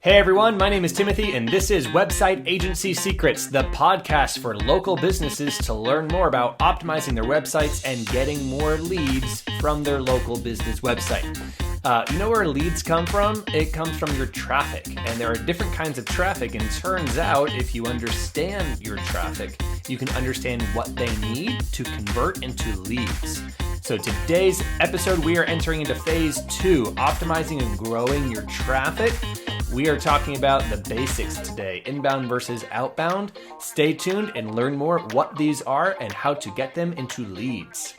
Hey everyone, my name is Timothy, and this is Website Agency Secrets, the podcast for local businesses to learn more about optimizing their websites and getting more leads from their local business website. You know where leads come from? It comes from your traffic, and there are different kinds of traffic, and it turns out if you understand your traffic, you can understand what they need to convert into leads. So today's episode, we are entering into phase 2, optimizing and growing your traffic. We are talking about the basics today, inbound versus outbound. Stay tuned and learn more what these are and how to get them into leads.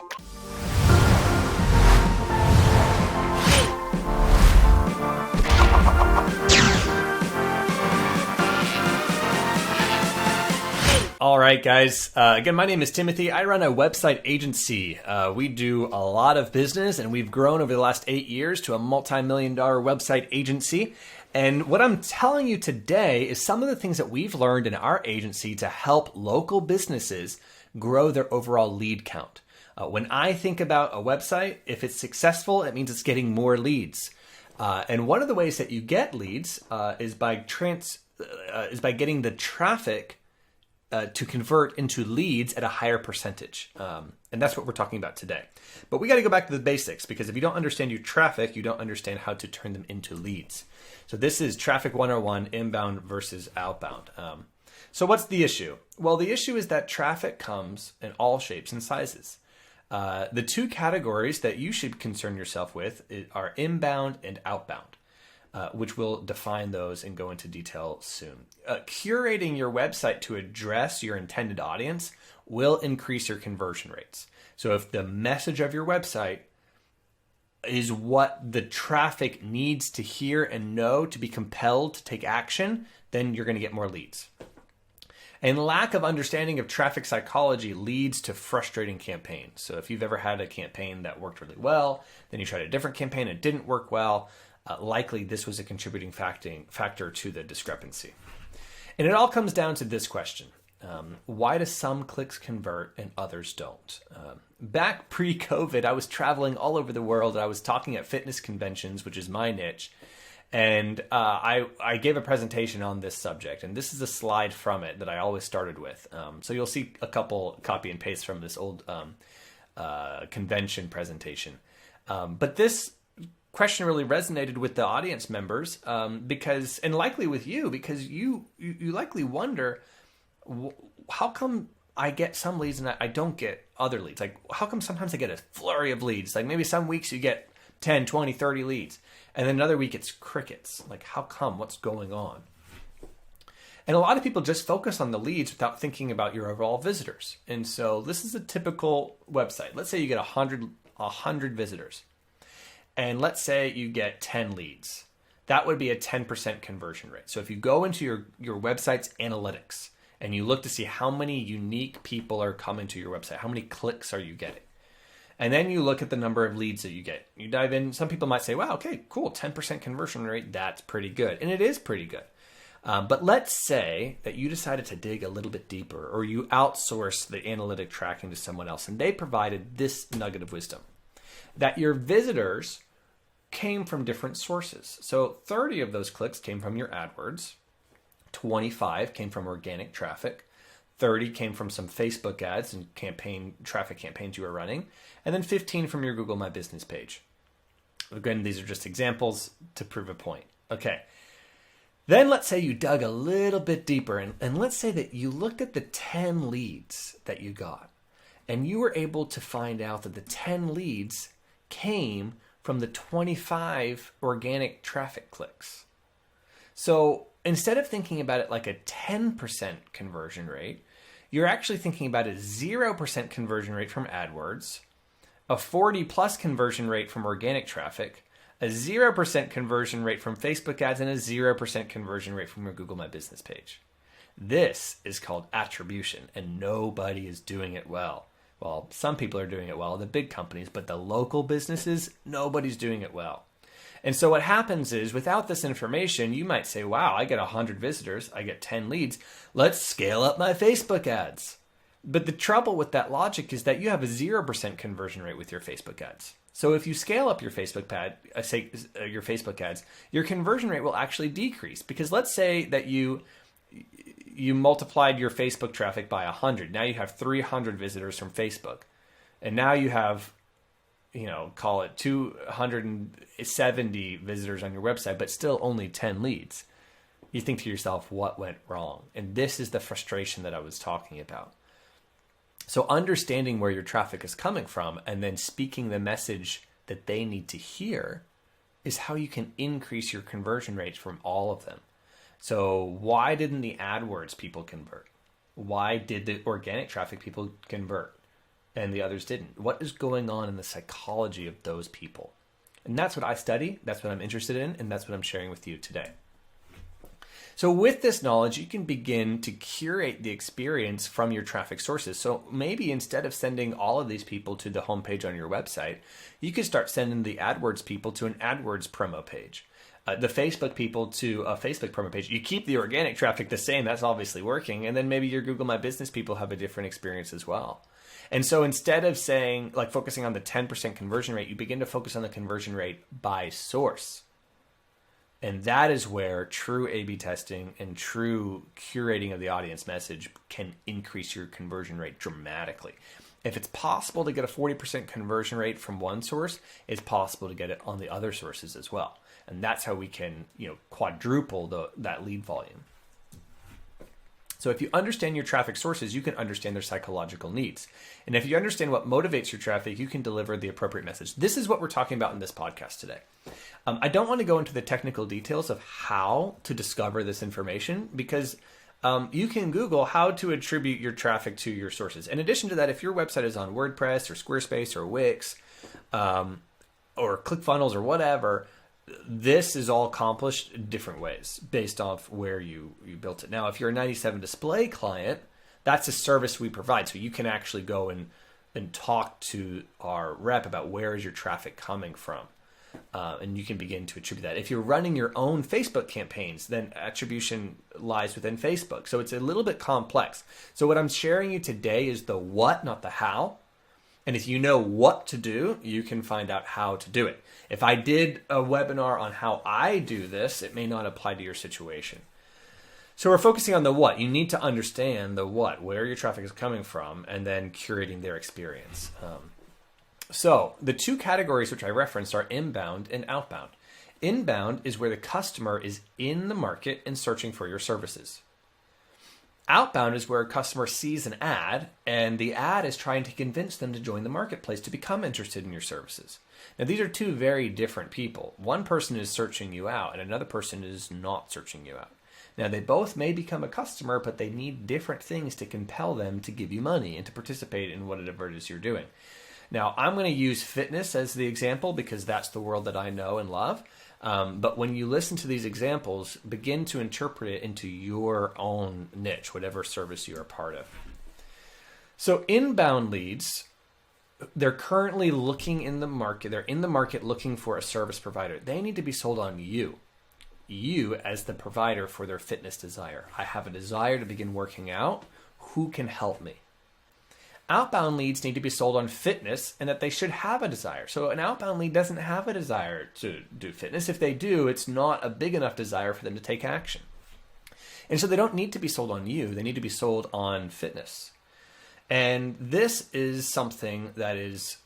All right, guys. Again, my name is Timothy. I run a website agency. We do a lot of business, and we've grown over the last 8 years to a multi-million-dollar website agency. And what I'm telling you today is some of the things that we've learned in our agency to help local businesses grow their overall lead count. When I think about a website, if it's successful, it means it's getting more leads. And one of the ways that you get leads is by getting the traffic to convert into leads at a higher percentage. And that's what we're talking about today. But we got to go back to the basics, because if you don't understand your traffic, you don't understand how to turn them into leads. So this is Traffic 101, inbound versus outbound. So what's the issue? Well, the issue is that traffic comes in all shapes and sizes. The two categories that you should concern yourself with are inbound and outbound. Which we'll define those and go into detail soon. Curating your website to address your intended audience will increase your conversion rates. So if the message of your website is what the traffic needs to hear and know to be compelled to take action, then you're going to get more leads. And lack of understanding of traffic psychology leads to frustrating campaigns. So if you've ever had a campaign that worked really well, then you tried a different campaign and it didn't work well, likely this was a contributing factor to the discrepancy. And it all comes down to this question. Why do some clicks convert and others don't? Back pre-COVID, I was traveling all over the world. I was talking at fitness conventions, which is my niche. And I gave a presentation on this subject. And this is a slide from it that I always started with. So you'll see a couple copy and paste from this old convention presentation. But this question really resonated with the audience members because, and likely with you, because you likely wonder, how come I get some leads and I don't get other leads? Like, how come sometimes I get a flurry of leads? Like maybe some weeks you get 10, 20, 30 leads, and then another week it's crickets. Like, how come? What's going on? And a lot of people just focus on the leads without thinking about your overall visitors. And so this is a typical website. Let's say you get 100 visitors. And let's say you get 10 leads. That would be a 10% conversion rate. So if you go into your website's analytics and you look to see how many unique people are coming to your website, how many clicks are you getting? And then you look at the number of leads that you get. You dive in. Some people might say, wow, okay, cool, 10% conversion rate, that's pretty good. And it is pretty good. But let's say that you decided to dig a little bit deeper, or you outsource the analytic tracking to someone else, and they provided this nugget of wisdom, that your visitors came from different sources. So 30 of those clicks came from your AdWords, 25 came from organic traffic, 30 came from some Facebook ads and traffic campaigns you were running, and then 15 from your Google My Business page. Again, these are just examples to prove a point. Okay. Then let's say you dug a little bit deeper, and let's say that you looked at the 10 leads that you got, and you were able to find out that the 10 leads came from the 25 organic traffic clicks. So instead of thinking about it like a 10% conversion rate, you're actually thinking about a 0% conversion rate from AdWords, a 40+ conversion rate from organic traffic, a 0% conversion rate from Facebook ads, and a 0% conversion rate from your Google My Business page. This is called attribution, and nobody is doing it well. Well, some people are doing it well, the big companies, but the local businesses, nobody's doing it well. And so what happens is, without this information, you might say, wow, I get 100 visitors, I get 10 leads, let's scale up my Facebook ads. But the trouble with that logic is that you have a 0% conversion rate with your Facebook ads. So if you scale up your your Facebook ads, your conversion rate will actually decrease, because let's say that you multiplied your Facebook traffic by 100. Now you have 300 visitors from Facebook, and now you have, call it 270 visitors on your website, but still only 10 leads. You think to yourself, what went wrong? And this is the frustration that I was talking about. So understanding where your traffic is coming from and then speaking the message that they need to hear is how you can increase your conversion rates from all of them. So why didn't the AdWords people convert? Why did the organic traffic people convert and the others didn't? What is going on in the psychology of those people? And that's what I study, that's what I'm interested in, and that's what I'm sharing with you today. So with this knowledge, you can begin to curate the experience from your traffic sources. So maybe instead of sending all of these people to the homepage on your website, you could start sending the AdWords people to an AdWords promo page, the Facebook people to a Facebook promo page. You keep the organic traffic the same, that's obviously working, and then maybe your Google My Business people have a different experience as well. And so instead of focusing on the 10% conversion rate, you begin to focus on the conversion rate by source. And that is where true A/B testing and true curating of the audience message can increase your conversion rate dramatically. If it's possible to get a 40% conversion rate from one source, it's possible to get it on the other sources as well. And that's how we can, quadruple that lead volume. So if you understand your traffic sources, you can understand their psychological needs. And if you understand what motivates your traffic, you can deliver the appropriate message. This is what we're talking about in this podcast today. I don't want to go into the technical details of how to discover this information, because you can Google how to attribute your traffic to your sources. In addition to that, if your website is on WordPress or Squarespace or Wix or ClickFunnels or whatever, this is all accomplished in different ways based off where you built it. Now, if you're a 97 display client, that's a service we provide. So you can actually go and talk to our rep about where is your traffic coming from. And you can begin to attribute that. If you're running your own Facebook campaigns, then attribution lies within Facebook. So it's a little bit complex. So what I'm sharing you today is the what, not the how. And if you know what to do, you can find out how to do it. If I did a webinar on how I do this, it may not apply to your situation. So we're focusing on the what. You need to understand the what, where your traffic is coming from, and then curating their experience. So the two categories which I referenced are inbound and outbound. Inbound is where the customer is in the market and searching for your services. Outbound is where a customer sees an ad, and the ad is trying to convince them to join the marketplace to become interested in your services. Now, these are two very different people. One person is searching you out, and another person is not searching you out. Now, they both may become a customer, but they need different things to compel them to give you money and to participate in whatever it is you're doing. Now, I'm going to use fitness as the example because that's the world that I know and love. But when you listen to these examples, begin to interpret it into your own niche, whatever service you're a part of. So inbound leads, they're currently looking in the market. They're in the market looking for a service provider. They need to be sold on you. You as the provider for their fitness desire. I have a desire to begin working out. Who can help me? Outbound leads need to be sold on fitness and that they should have a desire. So an outbound lead doesn't have a desire to do fitness. If they do, it's not a big enough desire for them to take action. And so they don't need to be sold on you. They need to be sold on fitness. And this is something that is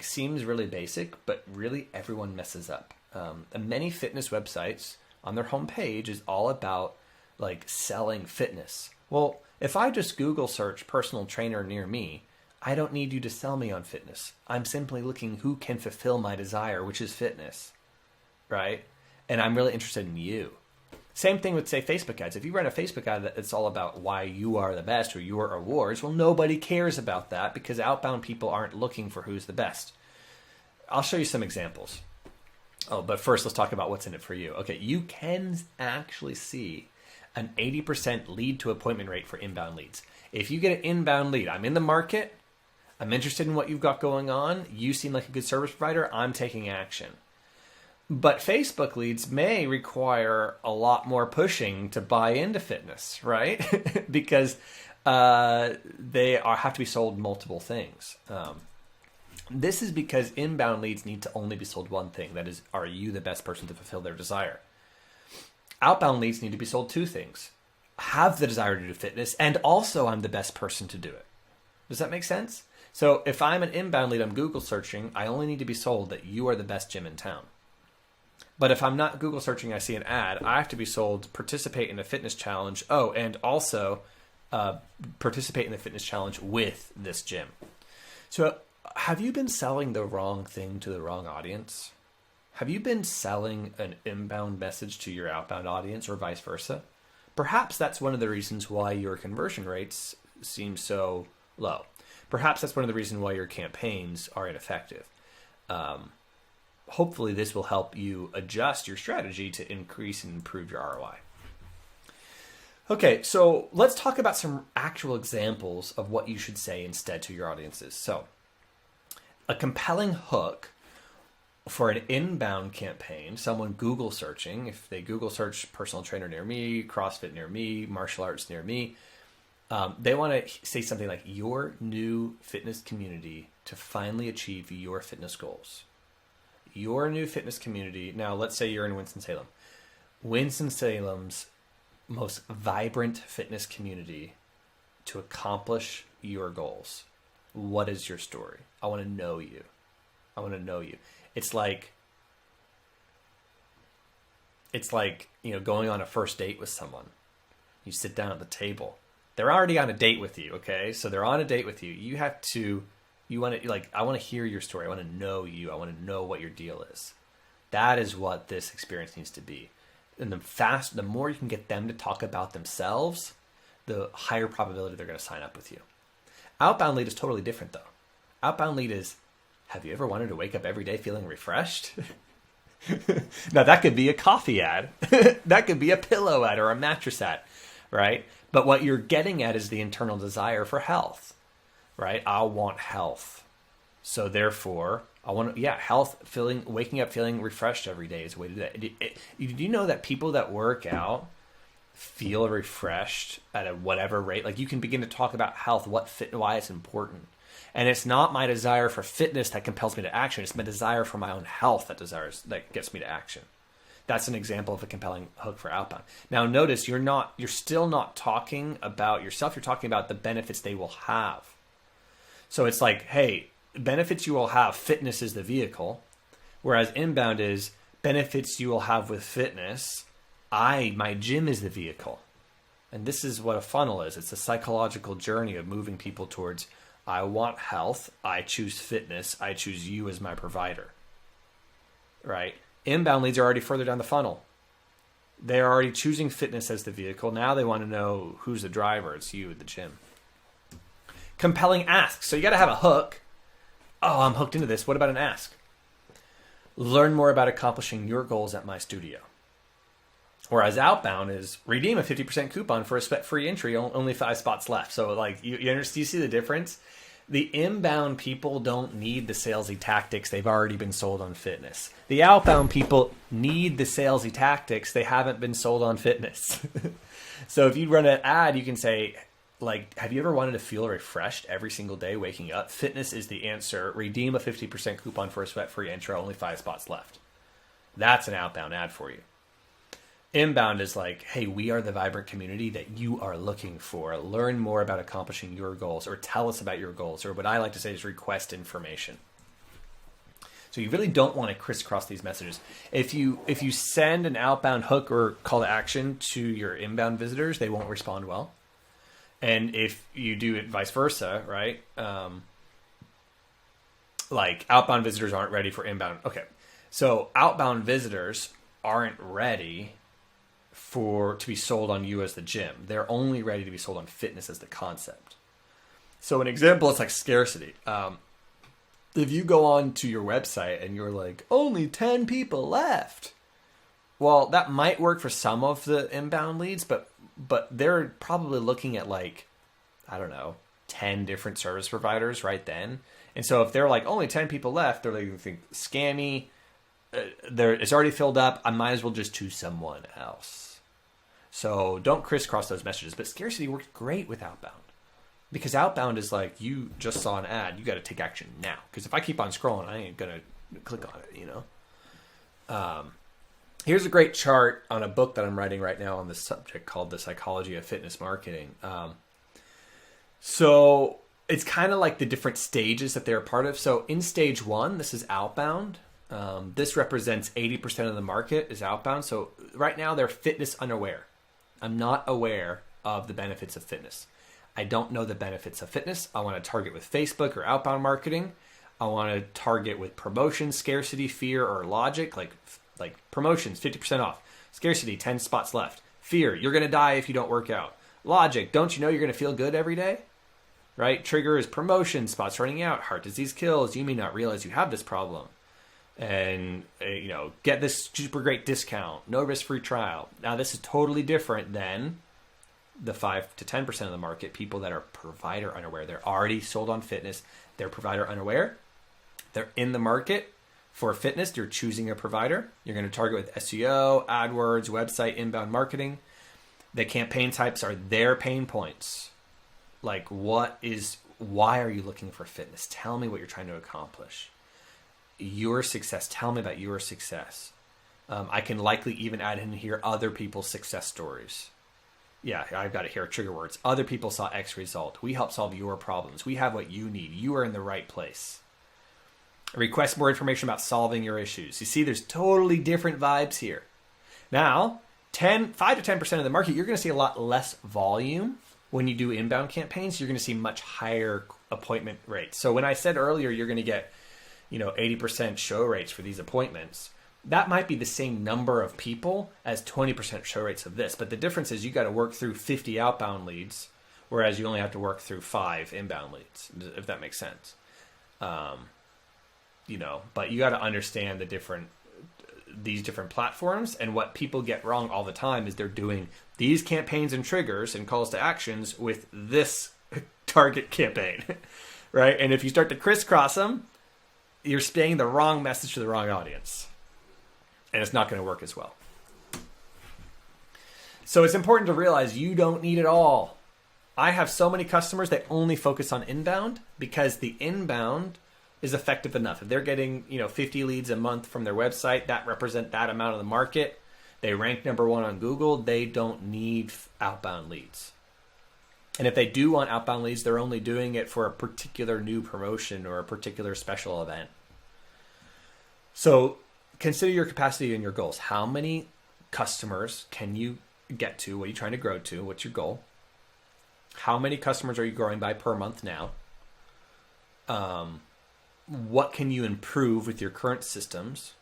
seems really basic, but really everyone messes up. And many fitness websites on their homepage is all about selling fitness. Well, if I just Google search personal trainer near me, I don't need you to sell me on fitness. I'm simply looking who can fulfill my desire, which is fitness, right? And I'm really interested in you. Same thing with, say, Facebook ads. If you run a Facebook ad that's all about why you are the best or your awards, well, nobody cares about that because outbound people aren't looking for who's the best. I'll show you some examples. Oh, but first, let's talk about what's in it for you. Okay, you can actually see an 80% lead to appointment rate for inbound leads. If you get an inbound lead, I'm in the market, I'm interested in what you've got going on, you seem like a good service provider, I'm taking action. But Facebook leads may require a lot more pushing to buy into fitness, right? Because they have to be sold multiple things. This is because inbound leads need to only be sold one thing. That is, are you the best person to fulfill their desire? Outbound leads need to be sold two things. Have the desire to do fitness, and also I'm the best person to do it. Does that make sense? So if I'm an inbound lead, I'm Google searching, I only need to be sold that you are the best gym in town. But if I'm not Google searching, I see an ad, I have to be sold participate in a fitness challenge. Oh, and also participate in the fitness challenge with this gym. So have you been selling the wrong thing to the wrong audience? Have you been selling an inbound message to your outbound audience or vice versa? Perhaps that's one of the reasons why your conversion rates seem so low. Perhaps that's one of the reasons why your campaigns are ineffective. Hopefully this will help you adjust your strategy to increase and improve your ROI. Okay, so let's talk about some actual examples of what you should say instead to your audiences. So a compelling hook for an inbound campaign, someone Google searching, if they Google search personal trainer near me, CrossFit near me, martial arts near me, they want to say something like your new fitness community to finally achieve your fitness goals. Your new fitness community. Now, let's say you're in Winston-Salem. Winston-Salem's most vibrant fitness community to accomplish your goals. What is your story? I want to know you. I want to know you. It's like, going on a first date with someone. You sit down at the table. They're already on a date with you, okay? So they're on a date with you. I want to hear your story. I want to know you. I want to know what your deal is. That is what this experience needs to be. And the more you can get them to talk about themselves, the higher probability they're going to sign up with you. Outbound lead is totally different though. Outbound lead is, have you ever wanted to wake up every day feeling refreshed? Now that could be a coffee ad. That could be a pillow ad or a mattress ad, right? But what you're getting at is the internal desire for health, right? I want health. So therefore, I want health, waking up feeling refreshed every day is a way to do that. Do you know that people that work out feel refreshed at a whatever rate? Like you can begin to talk about health, why it's important. And it's not my desire for fitness that compels me to action. It's my desire for my own health that gets me to action. That's an example of a compelling hook for outbound. Now notice you're still not talking about yourself. You're talking about the benefits they will have. So it's like, hey, benefits you will have, fitness is the vehicle. Whereas inbound is benefits you will have with fitness. My gym is the vehicle. And this is what a funnel is. It's a psychological journey of moving people towards, I want health, I choose fitness, I choose you as my provider, right? Inbound leads are already further down the funnel. They're already choosing fitness as the vehicle. Now they want to know who's the driver. It's you at the gym. Compelling ask. So you got to have a hook. Oh, I'm hooked into this. What about an ask? Learn more about accomplishing your goals at my studio. Whereas outbound is redeem a 50% coupon for a free entry, only 5 spots left. So like you see the difference? The inbound people don't need the salesy tactics. They've already been sold on fitness. The outbound people need the salesy tactics. They haven't been sold on fitness. So if you run an ad, you can say, like, have you ever wanted to feel refreshed every single day waking up? Fitness is the answer. Redeem a 50% coupon for a sweat-free intro, only 5 spots left. That's an outbound ad for you. Inbound is like, hey, we are the vibrant community that you are looking for. Learn more about accomplishing your goals, or tell us about your goals, or what I like to say is request information. So you really don't want to crisscross these messages. If you send an outbound hook or call to action to your inbound visitors, they won't respond well. And if you do it vice versa, right? Like outbound visitors aren't ready for inbound. Okay, so outbound visitors aren't ready to be sold on you as the gym. They're only ready to be sold on fitness as the concept. So an example is like Scarcity. If you go on to your website and you're like, only 10 people left. Well, that might work for some of the inbound leads, but they're probably looking at like, I don't know, 10 different service providers right then. And so if they're like, only 10 people left, they're like, think scammy. It's already filled up. I might as well just choose someone else. So don't crisscross those messages. But Scarcity works great with outbound. Because outbound is like, you just saw an ad, you got to take action now. Because if I keep on scrolling, I ain't going to click on it, you know? Here's a great chart on a book that I'm writing right now on this subject called The Psychology of Fitness Marketing. So it's kind of like the different stages that they're a part of. So in stage 1, this is outbound. This represents 80% of the market is outbound. So right now they're fitness unaware. I'm not aware of the benefits of fitness. I don't know the benefits of fitness. I want to target with Facebook or outbound marketing. I want to target with promotion, scarcity, fear, or logic, like promotions, 50% off. Scarcity, 10 spots left. Fear, you're going to die if you don't work out. Logic, don't you know you're going to feel good every day? Right? Trigger is promotion, spots running out, heart disease kills. You may not realize you have this problem. And, get this super great discount, no risk-free trial. Now, this is totally different than the 5 to 10% of the market, people that are provider unaware. They're already sold on fitness. They're provider unaware. They're in the market for fitness. You're choosing a provider. You're going to target with SEO, AdWords, website, inbound marketing. The campaign types are their pain points. Like, why are you looking for fitness? Tell me what you're trying to accomplish. Your success. Tell me about your success. I can likely even add in here other people's success stories. Yeah, I've got it here, trigger words. Other people saw X result. We help solve your problems. We have what you need. You are in the right place. Request more information about solving your issues. You see, there's totally different vibes here. Now, 5 to 10% of the market, you're going to see a lot less volume when you do inbound campaigns. You're going to see much higher appointment rates. So when I said earlier, you're going to get 80% show rates for these appointments. That might be the same number of people as 20% show rates of this. But the difference is you got to work through 50 outbound leads, whereas you only have to work through 5 inbound leads, if that makes sense. But you got to understand these different platforms, and what people get wrong all the time is they're doing these campaigns and triggers and calls to actions with this target campaign, right? And if you start to crisscross them, you're saying the wrong message to the wrong audience. And it's not going to work as well. So it's important to realize you don't need it all. I have so many customers that only focus on inbound because the inbound is effective enough. If they're getting 50 leads a month from their website, that represent that amount of the market. They rank number 1 on Google. They don't need outbound leads. And if they do want outbound leads, they're only doing it for a particular new promotion or a particular special event. So consider your capacity and your goals. How many customers can you get to? What are you trying to grow to? What's your goal? How many customers are you growing by per month now? What can you improve with your current systems?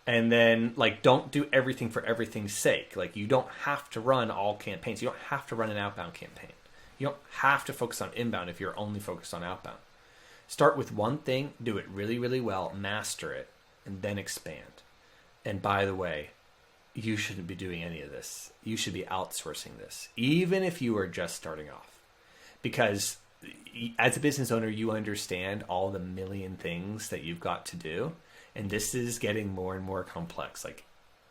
And then, don't do everything for everything's sake. You don't have to run all campaigns. You don't have to run an outbound campaign. You don't have to focus on inbound if you're only focused on outbound. Start with one thing, do it really, really well, master it, and then expand. And by the way, you shouldn't be doing any of this. You should be outsourcing this, even if you are just starting off. Because as a business owner, you understand all the million things that you've got to do. And this is getting more and more complex.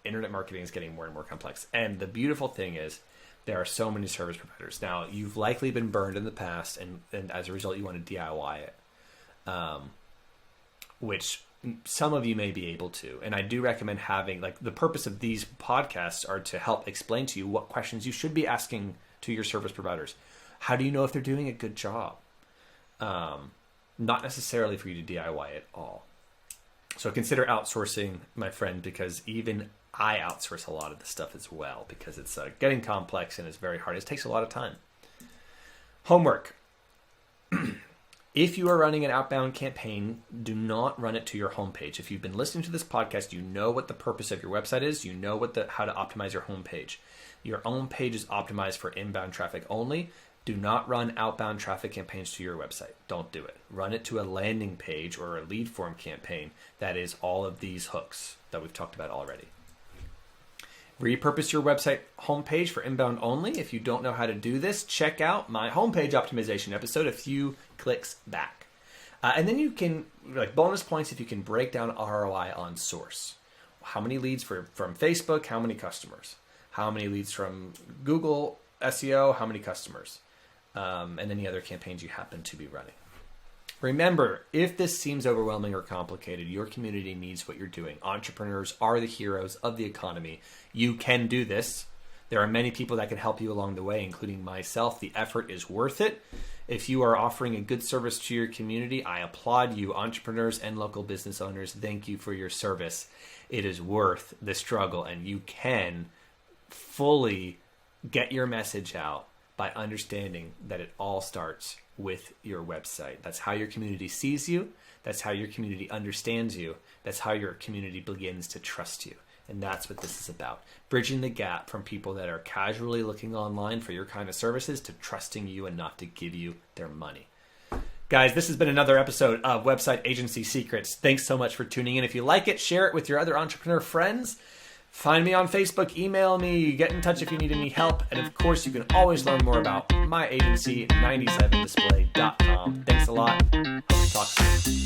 Internet marketing is getting more and more complex. And the beautiful thing is there are so many service providers. Now, you've likely been burned in the past, and as a result, you want to DIY it, which some of you may be able to. And I do recommend having, the purpose of these podcasts are to help explain to you what questions you should be asking to your service providers. How do you know if they're doing a good job? Not necessarily for you to DIY it all. So consider outsourcing, my friend, because even I outsource a lot of this stuff as well, because it's getting complex and it's very hard. It takes a lot of time. Homework. If you are running an outbound campaign, do not run it to your homepage. If you've been listening to this podcast, you know what the purpose of your website is. You know how to optimize your homepage. Your own page is optimized for inbound traffic only. Do not run outbound traffic campaigns to your website. Don't do it. Run it to a landing page or a lead form campaign that is all of these hooks that we've talked about already. Repurpose your website homepage for inbound only. If you don't know how to do this, check out my homepage optimization episode a few clicks back. And then you can, bonus points if you can break down ROI on source. How many leads from Facebook? How many customers? How many leads from Google SEO? How many customers? and any other campaigns you happen to be running. Remember, if this seems overwhelming or complicated, your community needs what you're doing. Entrepreneurs are the heroes of the economy. You can do this. There are many people that can help you along the way, including myself. The effort is worth it. If you are offering a good service to your community, I applaud you. Entrepreneurs and local business owners, thank you for your service. It is worth the struggle, and you can fully get your message out by understanding that it all starts with your website. That's how your community sees you. That's how your community understands you. That's how your community begins to trust you. And that's what this is about. Bridging the gap from people that are casually looking online for your kind of services to trusting you enough to give you their money. Guys, this has been another episode of Website Agency Secrets. Thanks so much for tuning in. If you like it, share it with your other entrepreneur friends. Find me on Facebook, email me, get in touch if you need any help. And of course, you can always learn more about my agency, 97display.com. Thanks a lot. Hope to talk soon.